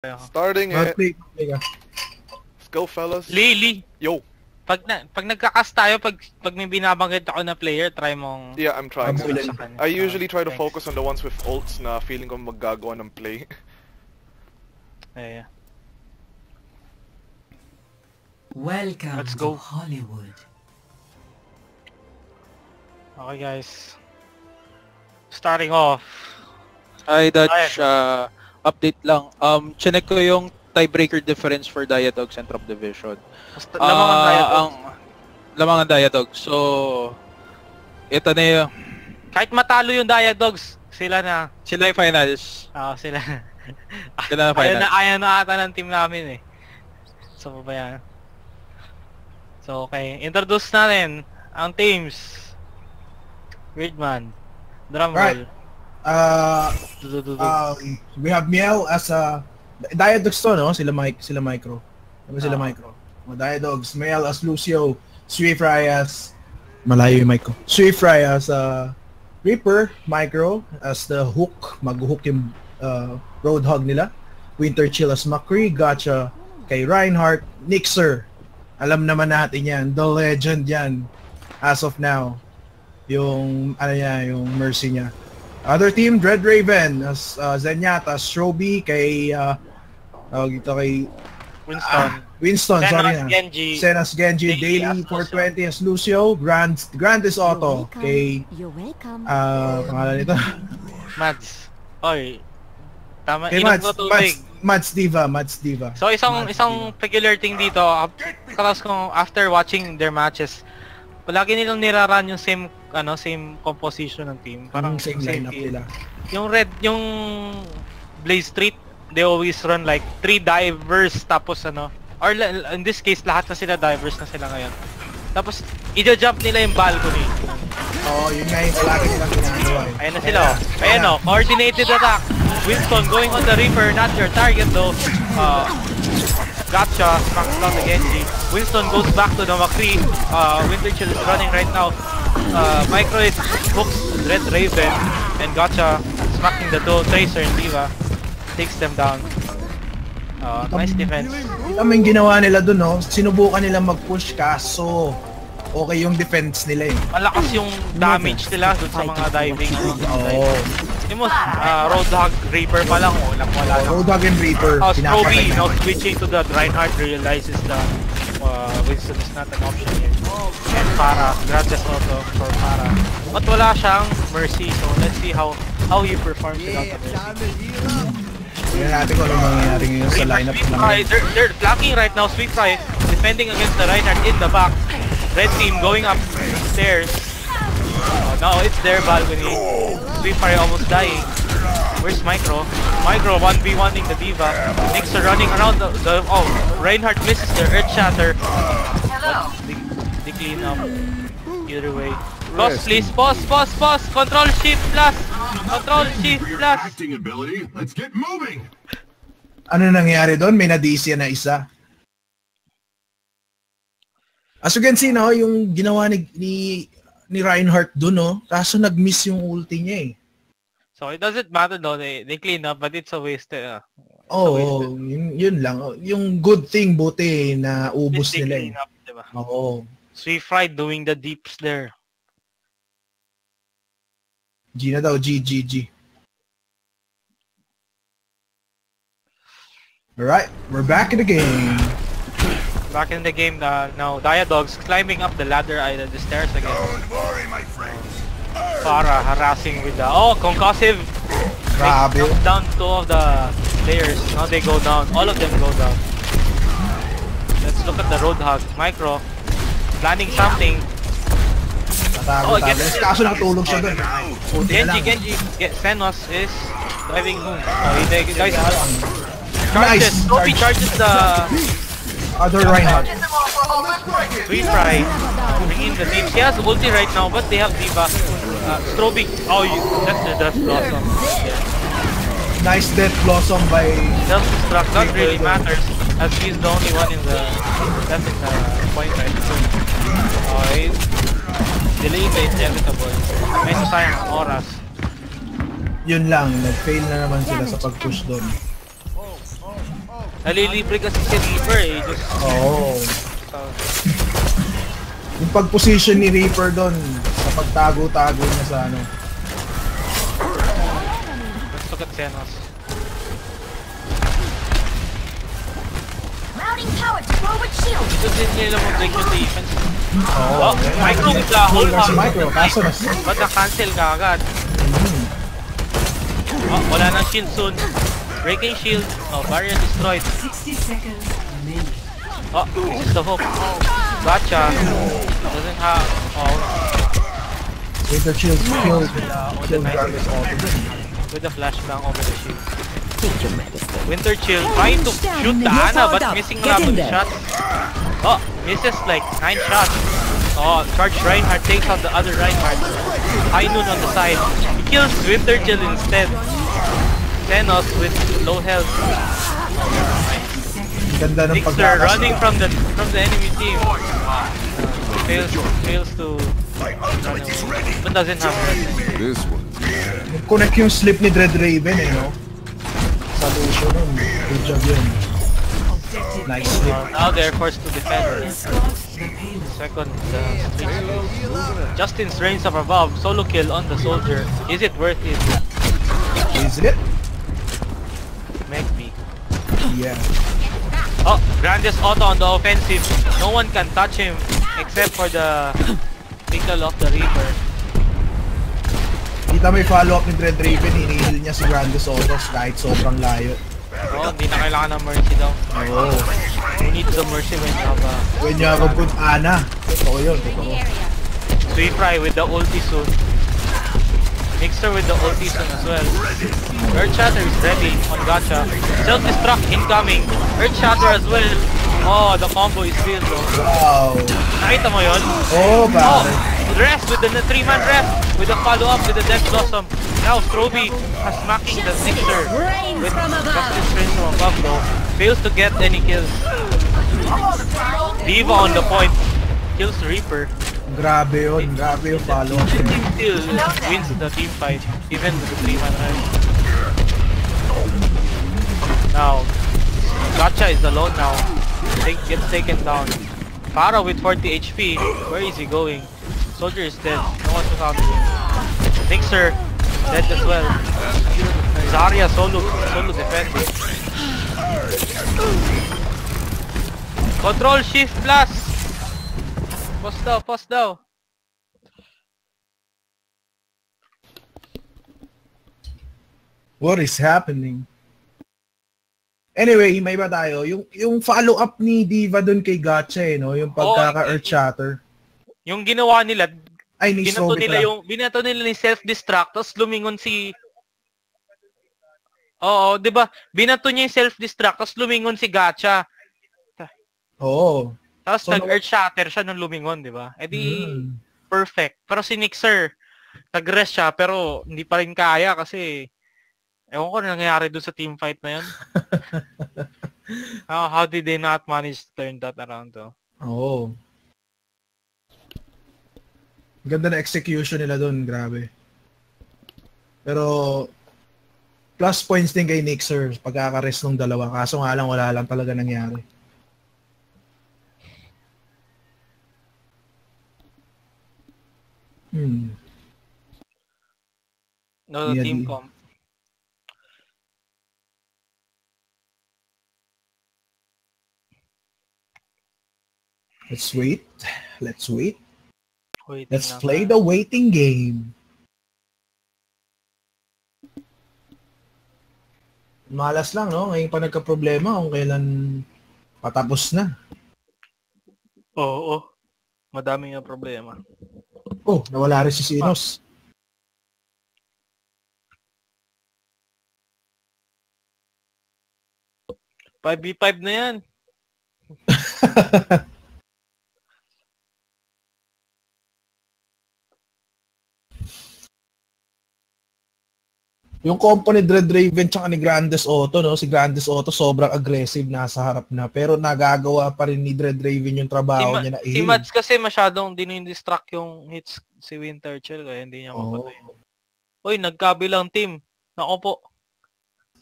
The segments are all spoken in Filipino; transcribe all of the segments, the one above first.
Starting it. Let's go, fellas. Lee. Yo. Pag nagka-cast tayo, pag may binabanggit ako na player, try mong... Yeah, I'm trying. I usually try to focus on the ones with ults na feeling ko maggagawa ng play. Yeah. Welcome Let's go. to Hollywood. Okay, guys. Starting off. Hi, Dutch. Update lang. Chinek ko yung tiebreaker difference for Diadogs and Trop Division. Lamang ang Diadogs. Lamang ang Diadogs. So, ito na yung... Kahit matalo yung Diadogs, sila na. Sila yung finals. Oo, sila. Sila na finals. Ayaw na ata ng team namin eh. So, ba yan? So, okay. Introduce natin ang teams. Weirdman. Drum roll. We have Miel as a Diadogs to, no? Sila Micro. Sila Micro. Diadogs, Miel as Lucio, Swiftfry as malayo yung Micro. Swiftfry as Reaper, Micro as the hook, mag-hook yung Roadhog nila. Winterchill as Macri, Gotcha kay Reinhardt, Nixer. Alam naman natin yan, the legend yan as of now. Yung yung Mercy niya. Other team, Dread Raven as Zenyatta, Stroby kay Winston, sorry na. Senas Genji, Daily 420 as Lucio, Grand is Otto kay pangalan nito. Mads. Oy. Tama, kay Mads Diva. So isang peculiar thing dito, after watching their matches, palagi nilang niraran yung same composition ng team. Parang same lineup nila. Yung Blaze Street, they always run like 3 divers tapos or in this case lahat na sila divers na sila ngayon. Tapos i-jump nila yung balcony. Yun nga yung palagi nilang ginagawa. Ayun na sila. Ayun coordinated attack. Winston going on the Reaper, not your target though. Gotcha, smacks down the Genji. Winston goes back to the Macri. Winterchill is running right now. Micro is hooks Red Raven, and Gotcha smacking the Tracer and Diva. Takes them down. Nice defense. Yung ginawa nila dun, no? Sinubukan nila mag-push kaso okay yung defense nila eh. Malakas yung damage nila dun sa mga diving. Roadhog, Reaper pa lang. Wala na. Roadhog and Reaper. Stroby, switching to the Reinhardt, realizes that Winston is not an option here. And Pharah, gracias also for Pharah. But wala siyang Mercy, so let's see how he performs without the Mercy. Tingnan natin kung anong mangyayari ngayon sa lineup namin. They're flanking right now, Swiftfry defending against the Reinhardt in the back. Red team going upstairs. Now it's their balcony. Swiftfry almost dying. Where's Micro? Micro 1v1ing the Diva. Nixer running around the Reinhardt misses the Earth Shatter. But they clean up. Either way. Pause please, pause! Control shift plus! Acting ability, let's get moving! Ano nangyari doon? May na-DC na isa. As you can see, no, yung ginawa ni Reinhardt doon, no? Kaso nag-miss yung ulti niya eh. So it doesn't matter though, they clean up, but it's a waste. Yun lang. Yung good thing, buti na ubos nila eh. Up, diba? Swiftfry doing the deeps there. G na daw, G. Alright, we're back in the game. Back in the game now. Diadogs climbing up the ladder, the stairs again. Don't worry, my friends. Pharah harassing with the concussive. Grabe. Down 2 of the players. Now they go down. All of them go down. Let's look at the Roadhog. Micro planning something. Kaso nakatulog siya doon. Genji. Senos is driving home. Guys, nice. Stroby charges the other Reinhardt. Swiftfry bringing the team. She has ulti right now, but they have Diva. Stroby. That's the Death Blossom. Nice Death Blossom by self-destruct. Not really matters, as he's the only one in the point right now. Delaying the inevitable. Medyo sayang ang oras. Yun lang, nag-fail na naman sila sa pag-push doon. Nalilibre kasi si Reaper eh. Just, Oo. Yung pag-position ni Reaper doon, sa pagtago-tago niya sa ano. let's look at Xenos. Routing power to forward shield. Ito din nila mag-break yung defense. Oo. Oh, Micro with the whole Si Micro, kaso Ba't na-cancel ka agad? Oh, wala nang shield soon. Breaking shield. Oh, barrier destroyed. 60 seconds remaining. Oh, this is the hook. Gotcha. Doesn't have... Oh, Winter Shield killed the Gragas Auto. with the flashbang over the shield. Winter Chill trying to shoot the Ana but missing a lot of shots. Oh, misses like 9 shots. Oh, Charge Reinhardt takes out the other Reinhardt. High Noon on the side. He kills Winter Chill instead. Xenos with low health. Ganda ng Nixer pagkakas. running from the enemy team. Fails to run away. But doesn't have health. This one. Connect yung slip ni Dread Raven eh, no? Sa Lucio nun. Good job yun. Nice slip. Now they're forced to defend. Escort the payload. Second, Justin's reigns up above. Solo kill on the soldier. Is it worth it? Is it? Maybe. Yeah. Oh, Grandest Auto on the offensive. No one can touch him except for the pickle of the Reaper. Kita may follow-up ni Dread Raven, hinihil niya si Grandes Autos kahit sobrang layo. Oh, hindi na kailangan ng mercy daw. Oo. You need the mercy when you have a... When you have a good Ana. Totoo yun, totoo. Sweetfry with the ulti soon. Mixer with the ulti soon as well. Earthshatter is ready on Gacha. Self-destruct incoming. Earthshatter as well. Oh, the combo is built. Wow. Nakita mo yun? Oh, pare. Rest with the 3-man rest. With the follow-up with the Death Blossom. Now Strobe has smacking the Mixer. With Justice Rain from above though. Fails to get any kills. Diva on the point. Kills Reaper. Grabe yun. Grabe yung follow-up. Still wins the team fight. Even with the 3-man rest. Now, Gacha is alone now. Gets taken down. Pharah with 40 HP. Where is he going? Soldier is dead. No one to counter him. Mixer dead as well. Zarya solo defending. Control Shift Plus. Pause daw. What is happening? Anyway, may iba tayo. Yung follow-up ni Diva dun kay Gacha eh, no? Yung pagkaka-Earth Shatter. Yung ginawa nila, Ay, ni binato nila ni self-destruct, tapos lumingon si... Oo, di ba? Binato niya yung self-destruct, tapos lumingon si Gacha. Oo. Tapos So, nag-Earth Shatter siya nung lumingon, di ba? Eh di, perfect. Pero si Nixer, nag-rest siya, pero hindi pa rin kaya kasi... Ewan ko na nangyayari doon sa team fight na yun. How did they not manage to turn that around though? Oo. Ganda na execution nila doon, grabe. Pero plus points din kay Nixer pagkaka-rest ng dalawa. Kaso nga lang wala lang talaga nangyari. No, the Yeah, team di- comp. Let's wait. Let's wait. Waiting Let's lang play na. the waiting game. Malas lang, no? Ngayon pa nagka-problema kung kailan patapos na. Oo. Madami nga problema. Oh, nawala rin si Sinos. Ah. 5v5 na yan. Yung compo ni Dread Raven tsaka ni Grandes Auto, no? Si Grandes Auto sobrang aggressive, nasa harap na. Pero nagagawa pa rin ni Dread Raven yung trabaho niya na Si Mads kasi masyadong dinu-distract yung hits si Winter Chill kaya hindi niya mapatay. Uy, nagkabilang team. Nako po.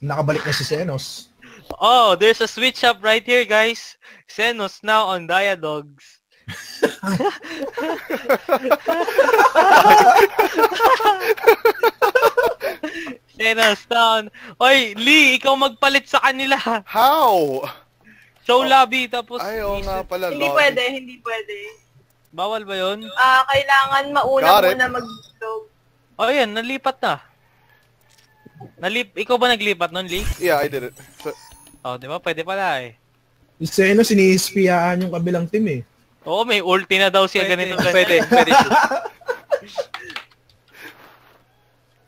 Nakabalik na si Senos. Oh, there's a switch up right here, guys. Xenos now on Diadogs. Xenos down. Oy, Lee, ikaw magpalit sa kanila. How? Show lobby, tapos... Ay, oo nga pala. Hindi lobby. pwede, hindi pwede. Bawal ba yun? Kailangan mauna Got it. muna mag-log. Oh, yan, nalipat na. Ikaw ba naglipat nun, Lee? Yeah, I did it. So, Oh, di ba? Pwede pala eh. Yung Seno, sinispiyaan yung kabilang team eh. Oo, may ulti na daw siya ganito. Pwede.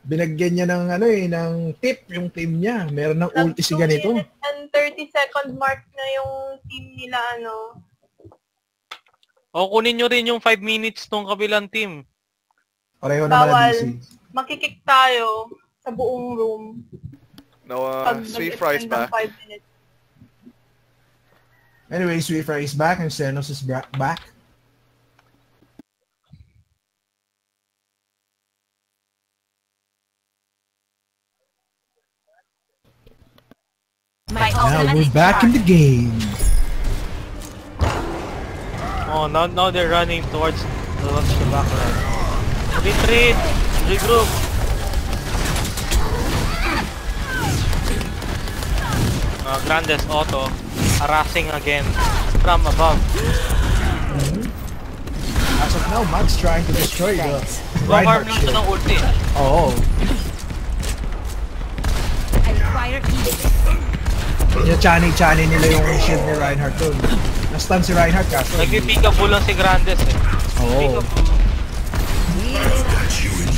Binagyan niya ng ng tip yung team niya. Meron ng ulti si ganito. 2 minutes and 30-second mark na yung team nila, O, kunin nyo rin yung 5 minutes nung kabilang team. Pareho naman na Bawal. DC. Makikik tayo sa buong room. no, Pag Sweet Fry's nag-extend ng back. 5 minutes. Anyway, Sweet Fry is back and Xenos is back. My Now ultimate we're is back in the game. Oh, now they're running towards the back line. Retreat! Regroup! Grandes Auto harassing again from above. As of now, Matt's trying to destroy the Go-farm Reinhardt lang siya shield. ng ulti. Oo. I require ease. Chani nila yung shield ni Reinhardt doon. Na-stun si Reinhardt kaso. Nag-pick up lang si Grandes eh. Oo. Got you in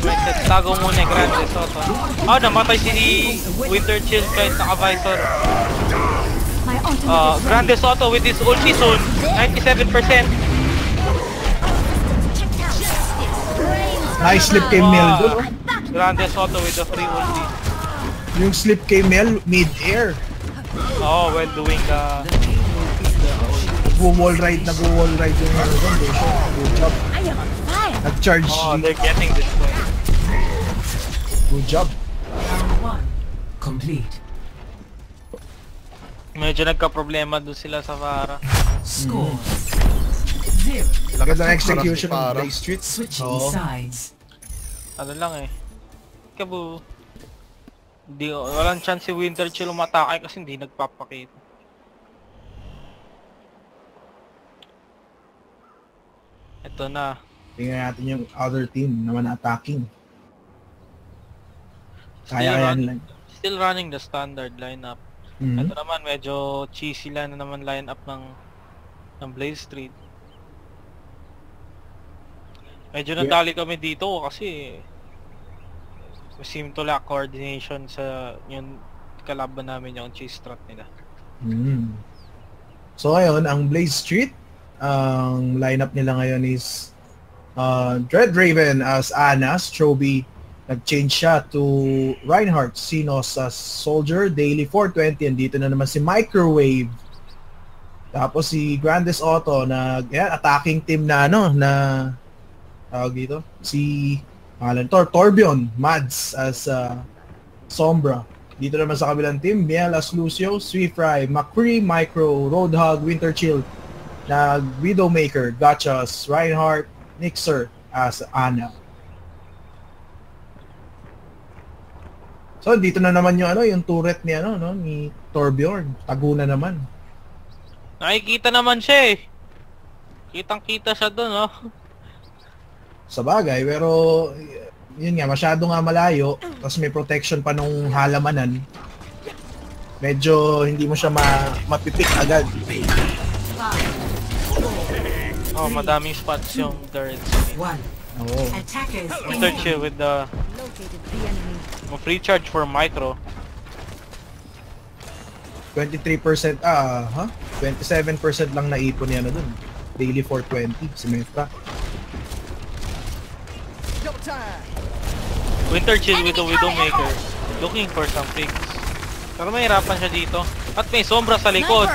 my set. Tago muna yung Grandes Auto. Oh, namatay si Winter Chill kahit naka-visor. My ultimate is Grandes Auto with his ulti soon. 97%. Nice slip kay Mel doon. Grandes Auto with the free ulti. Yung slip kay Mel, mid-air. Oh, well doing the... Nag-wall ride yung doon. Good job. I am on fire. Nag-charge. Oh, they're getting this point. Good job. Round 1 complete. Medyo nagka-problema doon sila sa Farah. Score 0. Magandang execution ng Para. Blaze Street. Switching Oo. sides. Ano lang eh. Kabu. Walang chance si Winter Chill umatake kasi hindi nagpapakita. Ito na. Tingnan natin yung other team naman attacking. Kaya lang. Still running the standard lineup. Mhm. Ito naman medyo cheesy lang na naman lineup ng Blaze Street. Medyo nadali kami dito kasi we seem to lack coordination sa yung kalaban namin yung cheese strat nila. So ngayon, ang Blaze Street, ang lineup nila ngayon is Dread Raven as Ana, Stroby, nag-change siya to Reinhardt, Xenos as Soldier, Daily 420, and dito na naman si Microwave. Tapos si Grandes Auto na attacking team na tawag dito, si Torbjorn, Mads as Sombra. Dito naman sa kabilang team, Miel as Lucio, Sweet Fry, McCree, Micro, Roadhog, Winter Chill, Widowmaker, Gotcha as Reinhardt, Nixer as Ana. So dito na naman yung yung turret ni ni Torbjorn. Tago na naman. Nakikita naman siya eh. Kitang-kita siya doon, oh. Sa bagay, pero yun nga, masyado nga malayo, tapos may protection pa nung halamanan. Medyo hindi mo siya mapipick agad. Oh, madaming spots yung turrets. 1. Oo. Attackers Winter Chill with the free charge for Micro. 23%, 27% lang naipon niya dun. Daily 420, si Metra. Winter Chill with the Widowmaker. Looking for some picks. Pero mahirapan siya dito. At may Sombra sa likod.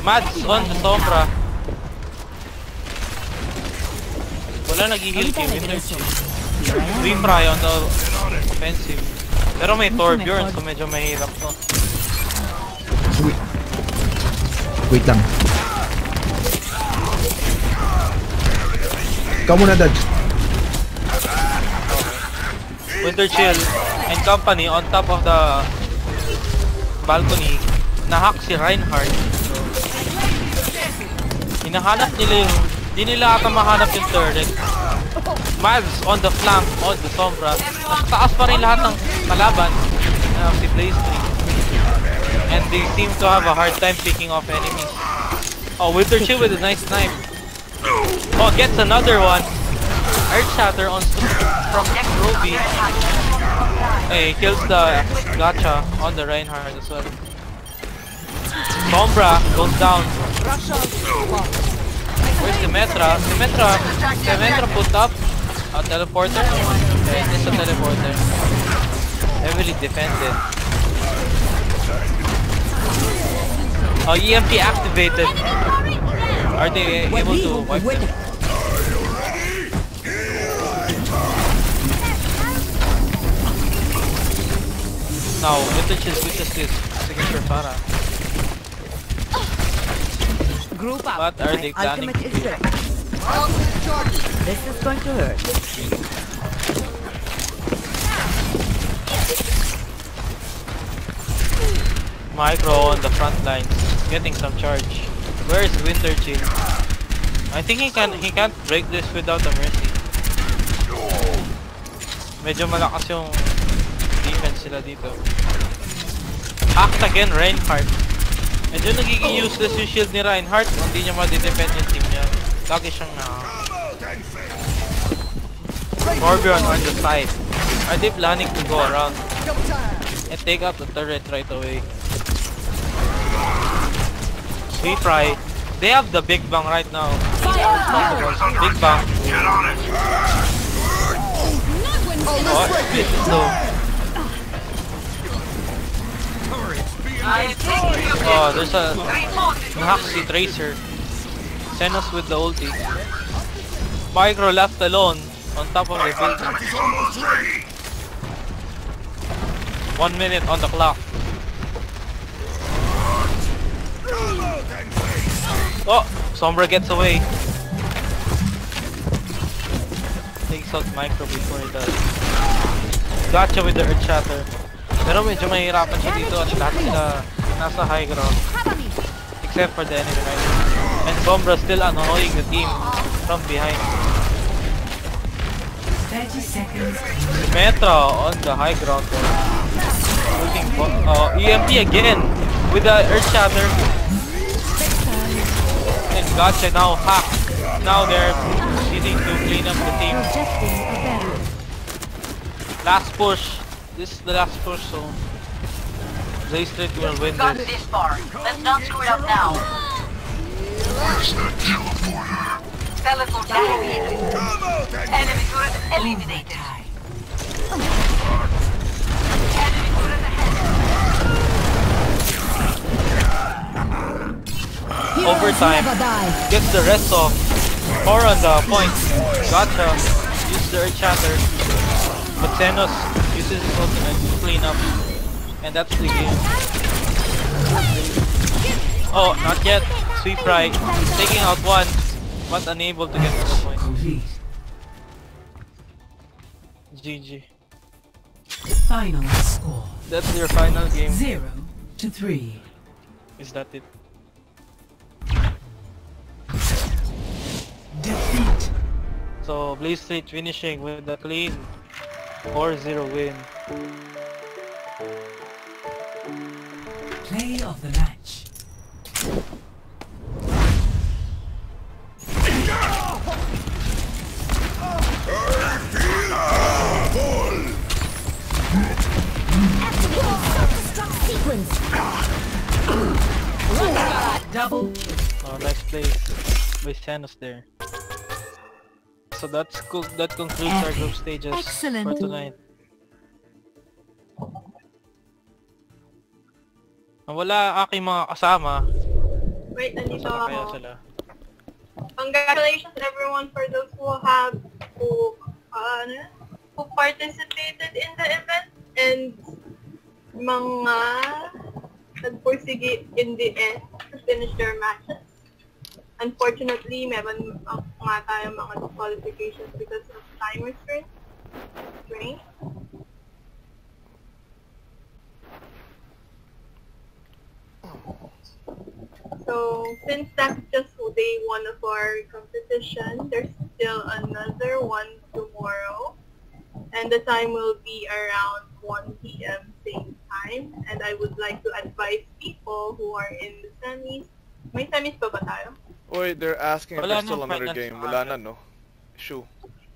Mads on the Sombra. Wala nag-heal kay Winter Chill. Free Fry on the offensive. Pero may Torbjorn so medyo mahirap to. Wait lang. Ikaw muna, Dodge. Winter Chill and company on top of the balcony. Nahack si Reinhardt. So, hinahanap nila yung... Di nila ata mahanap yung turret. Mavs on the flank, on the Sombra. Mas taas pa rin lahat ng kalaban. Si Blaze3. And they seem to have a hard time picking off enemies. Oh, Winter Chill with a nice knife. Oh, gets another one. Earthshatter on from Ruby. Hey, kills the Gacha on the Reinhardt as well. Sombra goes down. Where's Symmetra? Symmetra put up a teleporter. Okay, this is a teleporter. Heavily defended. Oh, EMP activated. Are they able to wipe them? Now, Winter Chill switches his signature Pharah. Group up. What are they planning to do? This is going to hurt. Micro on the front lines, getting some charge. Where is Winter Chill? I think he can't break this without a mercy. Medyo malakas yung defense sila dito. Hacked again, Reinhardt. Medyo nagiging useless yung shield ni Reinhardt. Hindi niya ma-defend yung team niya. Lagi siyang Torbjorn on the side. Are they planning to go around and take out the turret right away? Fry. They have the Big Bang right now. Big Bang. Get on it. Oh, it's slow. Oh, there's a Nahaxi Tracer. Xenos with the ulti. Micro left alone on top of the building. 1 minute on the clock. Oh, Sombra gets away. Takes out Micro before he does. Gotcha with the Earthshatter. Pero medyo mahirapan siya dito at lahat sila nasa high ground. Except for the enemy right. And Sombra still annoying the team from behind. 30 seconds. Metra on the high ground there. Looking for EMP again with the Earthshatter. And Gotcha now hacked. Now they're proceeding to clean up the team. Last push. This is the last push, so Blaze3 will win this. This far. Let's not screw it up now. Where's the teleporter? Teleport activated. Enemy turret eliminated. Enemy turret ahead. Overtime. Gets the rest off. 4 on the point. Gotcha. Use the Earthshatter. But Xenos uses his ultimate to clean up. And that's the game. Oh, not yet. Fry taking out one, but unable to get to the point. GG. Final score. That's your final game. 0-3. Is that it? Defeat. So Blaze3 finishing with a clean 4-0 win. Play of the match. Double. Oh, nice play by Xenos there. So that's cool. That concludes our group stages for tonight. Wala aking mga kasama. Wait, nandito Nasaan kaya ako. sila? Congratulations everyone for those who participated in the event and mga nagpursige in the end to finish their matches. Unfortunately, meron nga tayo mga disqualifications because of time restraint. So, since that's just day one of our competition, there's still another one tomorrow. And the time will be around 1 p.m. same time. And I would like to advise people who are in the semis. May semis pa ba tayo? Wait, they're asking if Wala there's still na, another finals game. na. Wala na, no? Shoo.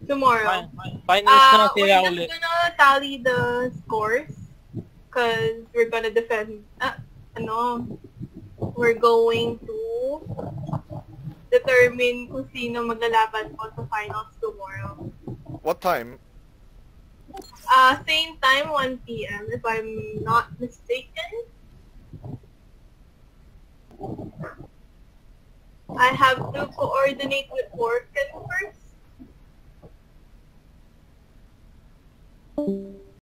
Tomorrow. Finals na lang We're sila just ulit. gonna tally the scores. Because we're gonna defend, we're going to determine kung sino maglalaban po sa finals tomorrow. What time? Same time, 1 p.m. if I'm not mistaken. I have to coordinate with Orkan first.